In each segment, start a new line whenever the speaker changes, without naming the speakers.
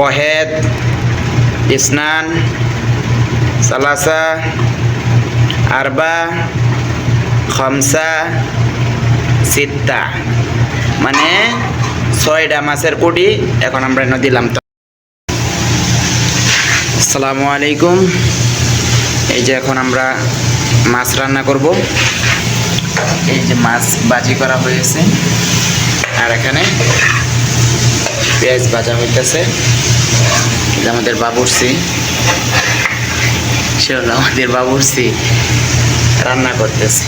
ওয়াহেদ, ইসনান, সালাসা, আরবা, খামসা, সিত্তা, মানে 6টা মাছের কুটি এখন আমরা এনে দিলাম। তো আসসালামু আলাইকুম। এই যে এখন আমরা মাছ রান্না করব। এই যে মাছ ভাজি করা হয়েছে, আর এখানে পেঁয়াজ ভাজা হইতেছে। আমাদের বাবুর্চি, সে হলো আমাদের বাবুর্চি রান্না করতেছে।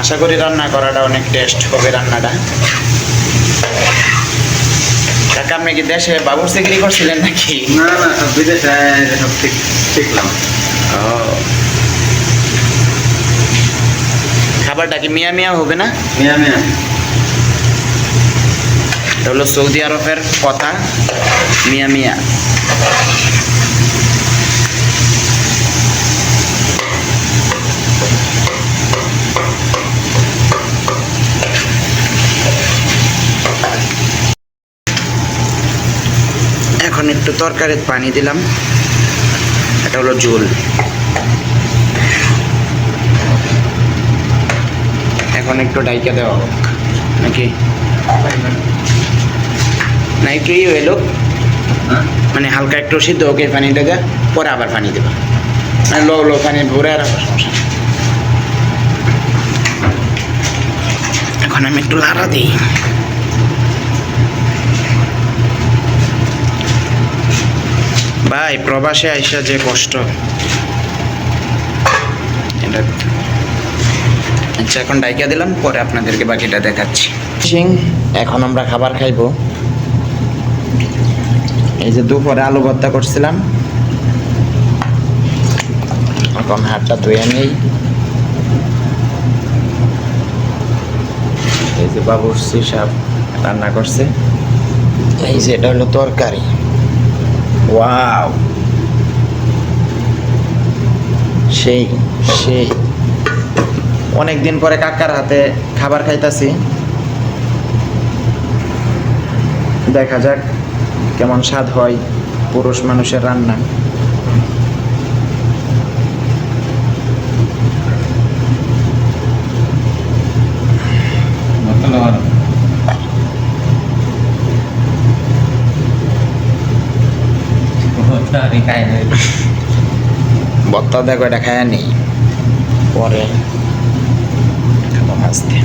আশা করি রান্না করাটা অনেক টেস্ট হবে রান্নাটা। কাকা, আপনি কি দেশে বাবুর্চিগিরি করছিলেন নাকি?
না না, সব বিদেশে সব শিখলাম।
ও, খাবারটা কি মিয়া মিয়া হবে না?
মিয়া মিয়া।
এটা হলো সৌদি আরবের কথা, মিয়া মিয়া। এখন একটু তরকারির পানি দিলাম, এটা হলো ঝোল। এখন একটু ডাইকা দেওয়া হোক নাকি না, একটু ই হইলো, মানে হালকা একটু সিদ্ধ হোক এই পানিটাকে, পরে আবার পানি দেবা, মানে লো লো পানি ভরে আর সমস্যা। এখন আমি একটু লাড়া দিই। ভাই, প্রবাসে আইসা যে কষ্ট, এটা। আচ্ছা, এখন ডাইকা দিলাম, পরে আপনাদেরকে বাকিটা দেখাচ্ছি। এখন আমরা খাবার খাইবো। এই যে দুপুরে আলু ভর্তা করছিলাম, এখন হাতটা ধুয়ে নেই। এই যে বাবুর্চি সাহেব রান্না করছে। এই যে এটা হলো তরকারি। ওয়াও, সেই সেই অনেকদিন পরে কাকার হাতে খাবার খাইতাছি। দেখা যাক কেমন স্বাদ হয় পুরুষ মানুষের রান্না। ভর্তা দেখো, এটা খায় নেই, পরে খাবো মাছ দিয়ে।